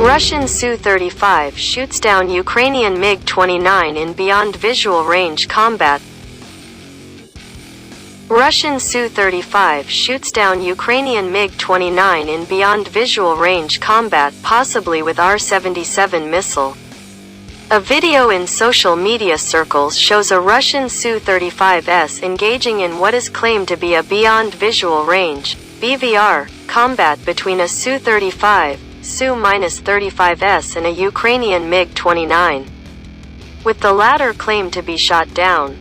Russian Su-35 shoots down Ukrainian MiG-29 in beyond visual range combat. Russian Su-35 shoots down Ukrainian MiG-29 in beyond visual range combat, possibly with R-77 missile. A video in social media circles shows a Russian Su-35S engaging in what is claimed to be a beyond visual range (BVR) combat between a Su-35, Su-35S and a Ukrainian MiG-29, with the latter claimed to be shot down.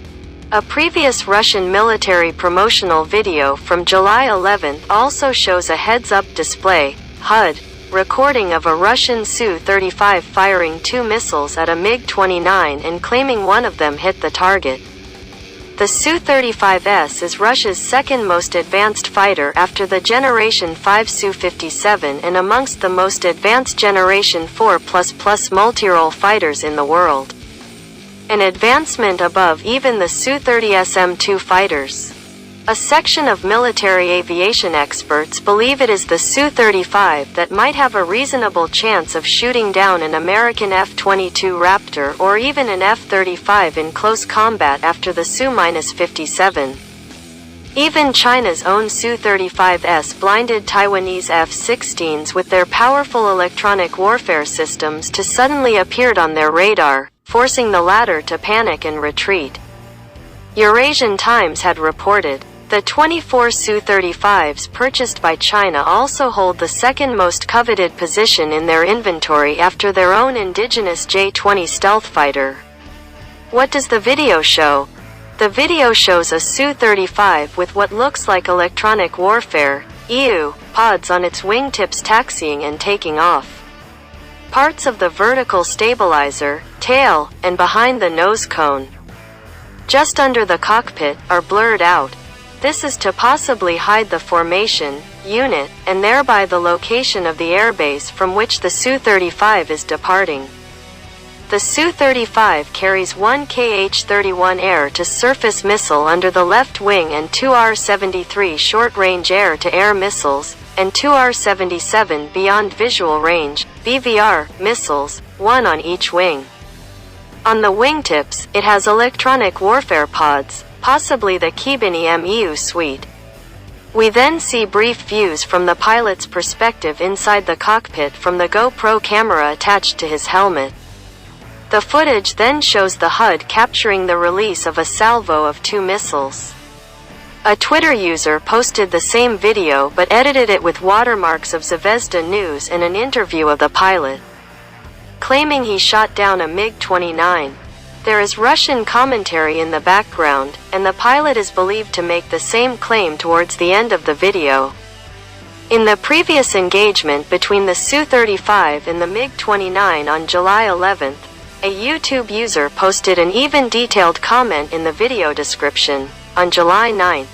A previous Russian military promotional video from July 11 also shows a heads-up display (HUD) recording of a Russian Su-35 firing 2 missiles at a MiG-29 and claiming one of them hit the target. The Su-35S is Russia's second most advanced fighter after the Generation 5 Su-57 and amongst the most advanced Generation 4++ multirole fighters in the world. An advancement above even the Su-30 SM-2 fighters. A section of military aviation experts believe it is the Su-35 that might have a reasonable chance of shooting down an American F-22 Raptor or even an F-35 in close combat after the Su-57. Even China's own Su-35S blinded Taiwanese F-16s with their powerful electronic warfare systems to suddenly appeared on their radar, forcing the latter to panic and retreat. Eurasian Times had reported, the 24 Su-35s purchased by China also hold the second most coveted position in their inventory after their own indigenous J-20 stealth fighter. What does the video show? The video shows a Su-35 with what looks like electronic warfare (EW) pods on its wingtips taxiing and taking off. Parts of the vertical stabilizer, tail, and behind the nose cone, just under the cockpit, are blurred out. This is to possibly hide the formation, unit, and thereby the location of the airbase from which the Su-35 is departing. The Su-35 carries one Kh-31 air-to-surface missile under the left wing and two R-73 short-range air-to-air missiles, and two R-77 beyond visual range (BVR) missiles, one on each wing. On the wingtips, it has electronic warfare pods, possibly the Kibini MEU suite. We then see brief views from the pilot's perspective inside the cockpit from the GoPro camera attached to his helmet. The footage then shows the HUD capturing the release of a salvo of 2 missiles. A Twitter user posted the same video but edited it with watermarks of Zvezda News and an interview of the pilot, claiming he shot down a MiG-29. There is Russian commentary in the background, and the pilot is believed to make the same claim towards the end of the video. In the previous engagement between the Su-35 and the MiG-29 on July 11, a YouTube user posted an even detailed comment in the video description. On July 9,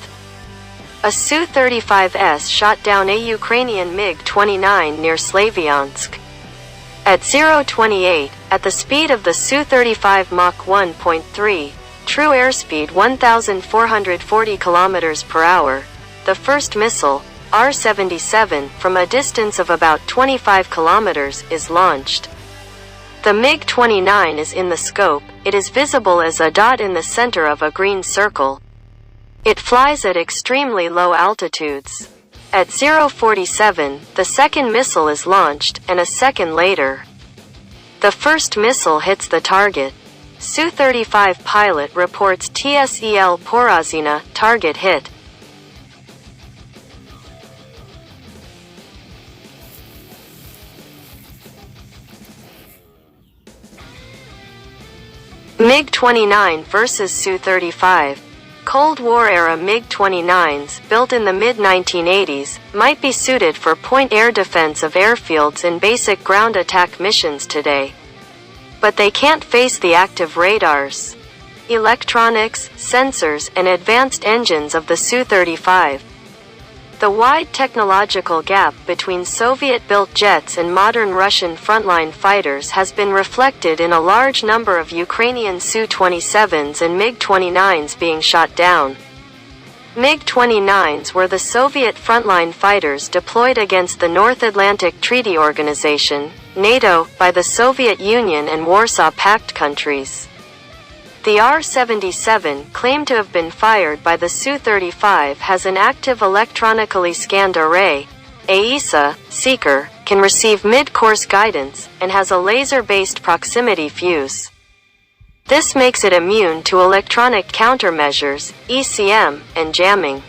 a Su-35S shot down a Ukrainian MiG-29 near Slavyansk. At 0:28, at the speed of the Su-35 Mach 1.3, true airspeed 1,440 km per hour, the first missile, R-77, from a distance of about 25 km, is launched. The MiG-29 is in the scope, it is visible as a dot in the center of a green circle. It flies at extremely low altitudes. At 0:47, the second missile is launched, and a second later, the first missile hits the target. Su-35 pilot reports TSEL Porazina, target hit. MiG-29 versus Su-35. Cold War-era MiG-29s, built in the mid-1980s, might be suited for point air defense of airfields in basic ground attack missions today. But they can't face the active radars, electronics, sensors, and advanced engines of the Su-35. The wide technological gap between Soviet-built jets and modern Russian frontline fighters has been reflected in a large number of Ukrainian Su-27s and MiG-29s being shot down. MiG-29s were the Soviet frontline fighters deployed against the North Atlantic Treaty Organization, NATO, by the Soviet Union and Warsaw Pact countries. The R-77, claimed to have been fired by the Su-35, has an active electronically scanned array, AESA, seeker, can receive mid-course guidance, and has a laser-based proximity fuse. This makes it immune to electronic countermeasures, ECM, and jamming.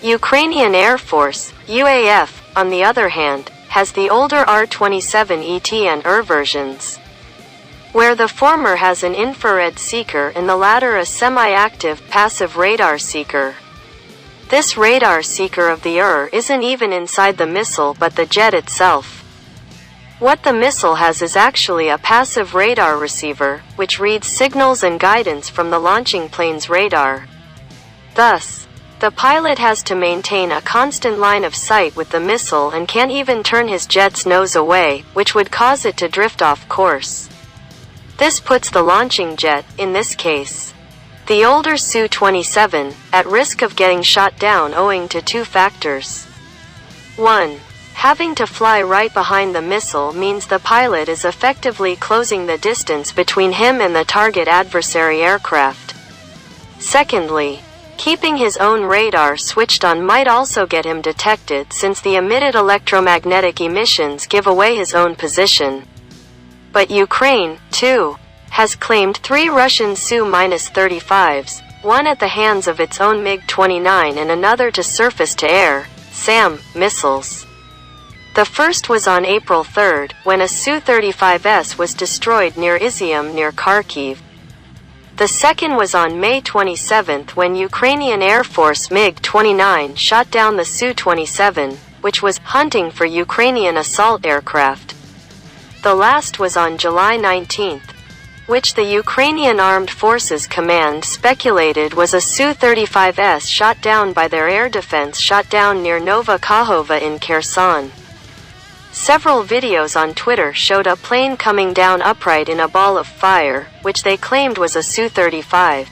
Ukrainian Air Force, UAF, on the other hand, has the older R-27 ET and ER versions, where the former has an infrared seeker and the latter a semi-active passive radar seeker. This radar seeker of the ER isn't even inside the missile but the jet itself. What the missile has is actually a passive radar receiver, which reads signals and guidance from the launching plane's radar. Thus, the pilot has to maintain a constant line of sight with the missile and can't even turn his jet's nose away, which would cause it to drift off course. This puts the launching jet, in this case, the older Su-27, at risk of getting shot down owing to two factors. 1. Having to fly right behind the missile means the pilot is effectively closing the distance between him and the target adversary aircraft. Secondly, keeping his own radar switched on might also get him detected since the emitted electromagnetic emissions give away his own position. But Ukraine, too, has claimed 3 Russian Su-35s, one at the hands of its own MiG-29 and another to surface-to-air, SAM, missiles. The first was on April 3, when a Su-35S was destroyed near Izium near Kharkiv. The second was on May 27 when Ukrainian Air Force MiG-29 shot down the Su-27, which was hunting for Ukrainian assault aircraft. The last was on July 19, which the Ukrainian Armed Forces Command speculated was a Su-35S shot down by their air defense shot down near Nova Kahova in Kherson. Several videos on Twitter showed a plane coming down upright in a ball of fire, which they claimed was a Su-35.